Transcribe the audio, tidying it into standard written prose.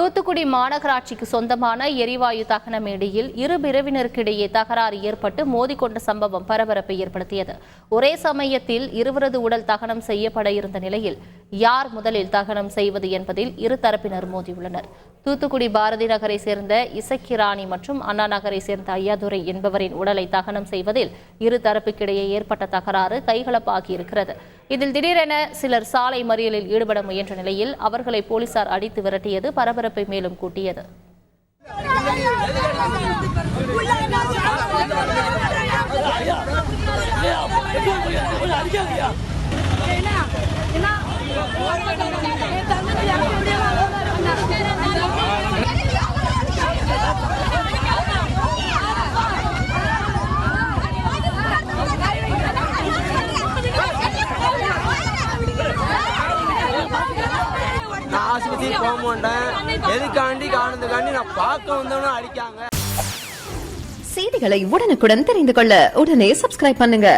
தூத்துக்குடி மாநகராட்சிக்கு சொந்தமான எரிவாயு தகன மேடையில் இரு பிரிவினருக்கிடையே தகராறு ஏற்பட்டு மோதிக்கொண்ட சம்பவம் பரபரப்பை ஏற்படுத்தியது. ஒரே சமயத்தில் இருவரது உடல் தகனம் செய்யப்பட இருந்த நிலையில் யார் முதலில் தகனம் செய்வது என்பதில் இரு தரப்பினர் மோதியுள்ளனர். தூத்துக்குடி பாரதி நகரை சேர்ந்த இசக்கிராணி மற்றும் அண்ணா நகரை சேர்ந்த ஐயாதுரை என்பவரின் உடலை தகனம் செய்வதில் இரு தரப்புக்கிடையே ஏற்பட்ட தகராறு கைகலப்பாகியிருக்கிறது. இதில் திடீரென சிலர் சாலை மறியலில் ஈடுபட முயன்ற நிலையில் அவர்களை போலீசார் அடித்து விரட்டியது பரபரப்பை மேலும் கூட்டியது. ஆஸ்பத்திரி போக மாட்டேன், எதுக்காண்டி காரணத்துக்காண்டி நான் பார்க்க வந்தவனும் அடிக்காங்க. செய்திகளை உடனுக்குடன் தெரிந்து கொள்ள உடனே சப்ஸ்கிரைப் பண்ணுங்க.